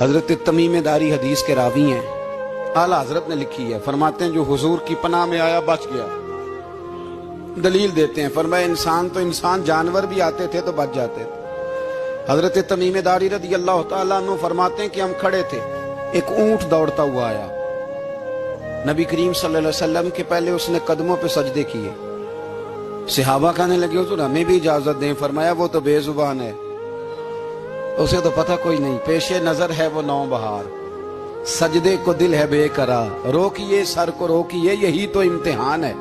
حضرت تمیم داری حدیث کے راوی ہیں، اعلیٰ حضرت نے لکھی ہے، فرماتے ہیں جو حضور کی پناہ میں آیا بچ گیا۔ دلیل دیتے ہیں، فرمایا انسان جانور بھی آتے تھے تو بچ جاتے تھے۔ حضرت تمیم داری رضی اللہ تعالیٰ عنہ فرماتے ہیں کہ ہم کھڑے تھے، ایک اونٹ دوڑتا ہوا آیا، نبی کریم صلی اللہ علیہ وسلم کے پہلے اس نے قدموں پہ سجدے کیے۔ صحابہ کہنے لگے حضور ہمیں بھی اجازت دیں، فرمایا وہ تو بے زبان ہے، اسے تو پتہ کوئی نہیں، پیش نظر ہے وہ نو بہار، سجدے کو دل ہے بے قرار، روکیے سر کو روکیے یہی تو امتحان ہے۔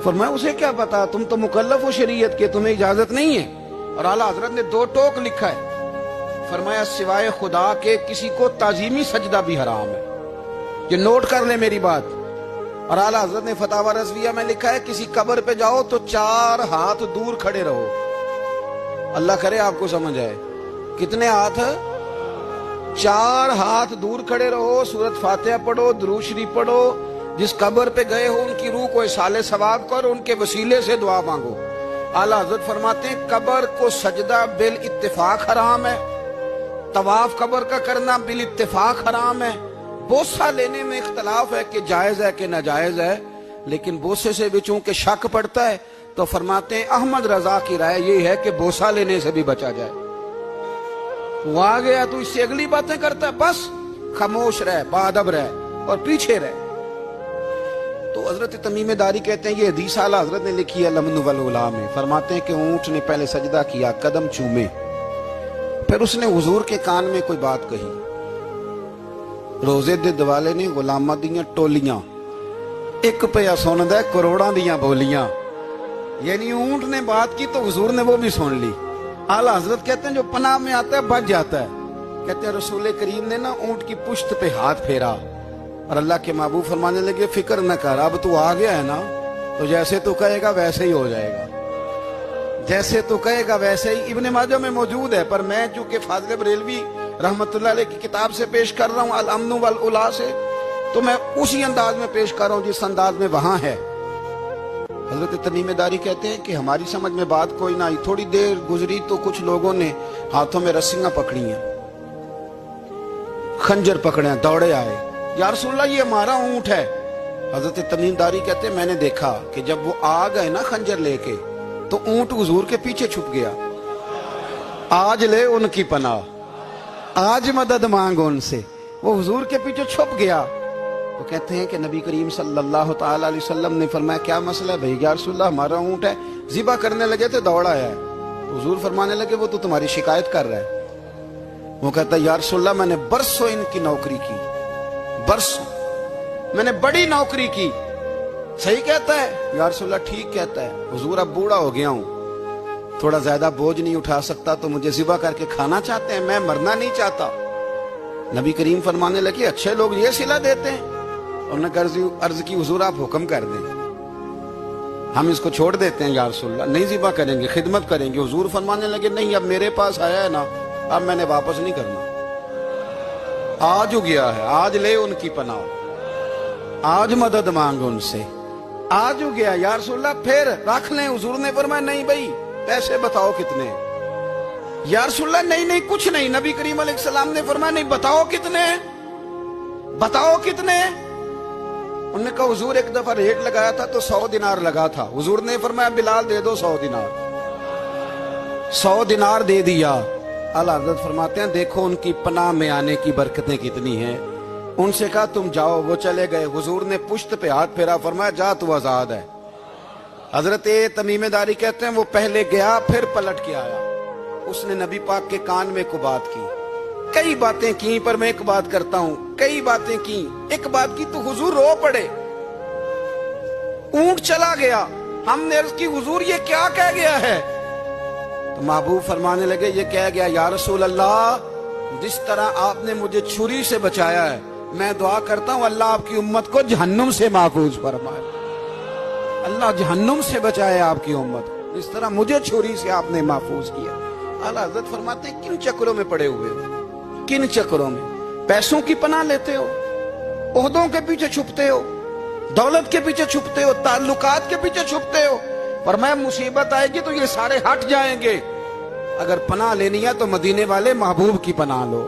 فرمایا اسے کیا پتا، تم تو مکلف ہو شریعت کے، تمہیں اجازت نہیں ہے۔ اور اعلیٰ حضرت نے 2 ٹوک لکھا ہے، فرمایا سوائے خدا کے کسی کو تعظیمی سجدہ بھی حرام ہے، یہ نوٹ کر لیں میری بات۔ اور اعلیٰ حضرت نے فتاوی رضویہ میں لکھا ہے کسی قبر پہ جاؤ تو 4 ہاتھ دور کھڑے رہو، اللہ کرے آپ کو سمجھ آئے، کتنے ہاتھ؟ 4 ہاتھ دور کھڑے رہو، سورۃ فاتحہ پڑھو، درود شریف پڑھو، جس قبر پہ گئے ہو ان کی روح کو اصال ثواب کرو، ان کے وسیلے سے دعا مانگو۔ اعلیٰ حضرت فرماتے ہیں قبر کو سجدہ بالاتفاق حرام ہے، طواف قبر کا کرنا بالاتفاق حرام ہے، بوسہ لینے میں اختلاف ہے کہ جائز ہے کہ ناجائز ہے، لیکن بوسے سے بھی چونکہ شک پڑتا ہے تو فرماتے ہیں احمد رضا کی رائے یہ ہے کہ بوسہ لینے سے بھی بچا جائے۔ وہ آ گیا تو اس سے اگلی باتیں کرتا ہے، بس خاموش رہ، باادب رہ اور پیچھے رہ۔ تو حضرت تمیم داری کہتے ہیں یہ حدیث اعلیٰ حضرت نے لکھی ہے لمن والعلا میں، فرماتے ہیں کہ اونٹ نے پہلے سجدہ کیا، قدم چومے، پھر اس نے حضور کے کان میں کوئی بات کہی، روزے دے دوالے نے غلامہ دیاں ٹولیاں، ایک پیا سن دے کروڑاں دیاں بولیاں، یعنی اونٹ نے بات کی تو حضور نے وہ بھی سن لی۔ اعلیٰ حضرت کہتے ہیں جو پناہ میں آتا ہے بچ جاتا ہے۔ کہتے ہیں رسول کریم نے نا اونٹ کی پشت پہ ہاتھ پھیرا اور اللہ کے محبوب فرمانے لگے فکر نہ کر، اب تو آ گیا ہے نا، تو جیسے تو کہے گا ویسے ہی ہو جائے گا، جیسے تو کہے گا ویسے ہی۔ ابن ماجہ میں موجود ہے، پر میں چونکہ فاضل بریلوی رحمت اللہ علیہ کی کتاب سے پیش کر رہا ہوں الامن والعلا سے، تو میں اسی انداز میں پیش کر رہا ہوں جس انداز میں وہاں ہے۔ حضرت تمیم داری کہتے ہیں کہ ہماری سمجھ میں بات کوئی نہ آئی، تھوڑی دیر گزری تو کچھ لوگوں نے ہاتھوں میں رسیاں پکڑی ہیں، خنجر پکڑے ہیں، دوڑے آئے، یا رسول اللہ یہ ہمارا اونٹ ہے۔ حضرت تمیم داری کہتے ہیں میں نے دیکھا کہ جب وہ آ گئے نا خنجر لے کے تو اونٹ حضور کے پیچھے چھپ گیا، آج لے ان کی پناہ، آج مدد مانگ ان سے، وہ حضور کے پیچھے چھپ گیا۔ وہ کہتے ہیں کہ نبی کریم صلی اللہ تعالی علیہ وسلم نے فرمایا کیا مسئلہ ہے بھائی؟ یا رسول اللہ ہمارا اونٹ ہے، ذبح کرنے لگے تھے دوڑ آیا ہے۔ حضور فرمانے لگے وہ تو تمہاری شکایت کر رہا ہے۔ وہ کہتا ہے یا رسول اللہ میں نے برسوں ان کی نوکری کی، برسوں میں نے بڑی نوکری کی۔ صحیح کہتا ہے یا رسول اللہ؟ ٹھیک کہتا ہے حضور، اب بوڑھا ہو گیا ہوں، تھوڑا زیادہ بوجھ نہیں اٹھا سکتا، تو مجھے ذبح کر کے کھانا چاہتے ہیں، میں مرنا نہیں چاہتا۔ نبی کریم فرمانے لگے اچھے لوگ یہ صلہ دیتے ہیں؟ انہوں نے عرض کی حضور آپ حکم کر دیں، ہم اس کو چھوڑ دیتے ہیں یا رسول اللہ، نہیں ذبح کریں گے، خدمت کریں گے۔ حضور فرمانے لگے نہیں، اب میرے پاس آیا ہے نا، اب میں نے واپس نہیں کرنا، آج ہو گیا ہے، آج لے ان کی پناہ، آج مدد مانگ ان سے، آج ہو گیا یا رسول اللہ پھر رکھ لیں۔ حضور نے فرمایا نہیں بھائی پیسے بتاؤ کتنے؟ یا رسول اللہ نہیں کچھ نہیں۔ نبی کریم علیہ السلام نے فرمایا نہیں بتاؤ کتنے، بتاؤ کتنے؟ انہوں نے کہا حضور ایک دفعہ ریٹ لگایا تھا تو 100 دینار لگا تھا، حضور نے فرمایا بلال دے دو 100 دینار، 100 دینار دے دیا۔ اعلیٰ حضرت فرماتے ہیں دیکھو ان کی پناہ میں آنے کی برکتیں کتنی ہیں۔ ان سے کہا تم جاؤ، وہ چلے گئے، حضور نے پشت پہ ہاتھ پھیرا، فرمایا جا تو آزاد ہے۔ حضرت تمیم داری کہتے ہیں وہ پہلے گیا پھر پلٹ کے آیا، اس نے نبی پاک کے کان میں کو بات کی، کئی باتیں کی، پر میں ایک بات کرتا ہوں، کئی باتیں کی، ایک بات کی تو حضور رو پڑے، اونٹ چلا گیا، ہم نے عرض کی حضور یہ کیا کہہ گیا ہے؟ تو محبوب فرمانے لگے یہ کہہ گیا یا رسول اللہ جس طرح آپ نے مجھے چھری سے بچایا ہے، میں دعا کرتا ہوں اللہ آپ کی امت کو جہنم سے محفوظ فرمائے، اللہ جہنم سے بچائے آپ کی امت، جس طرح مجھے چھری سے آپ نے محفوظ کیا۔ اعلیٰ حضرت فرماتے ہیں کن چکروں میں پڑے ہوئے ہو، کن چکروں میں؟ پیسوں کی پناہ لیتے ہو، عہدوں کے پیچھے چھپتے ہو، دولت کے پیچھے چھپتے ہو، تعلقات کے پیچھے چھپتے ہو، فرمایا مصیبت آئے گی تو یہ سارے ہٹ جائیں گے۔ اگر پناہ لینی ہے تو مدینے والے محبوب کی پناہ لو،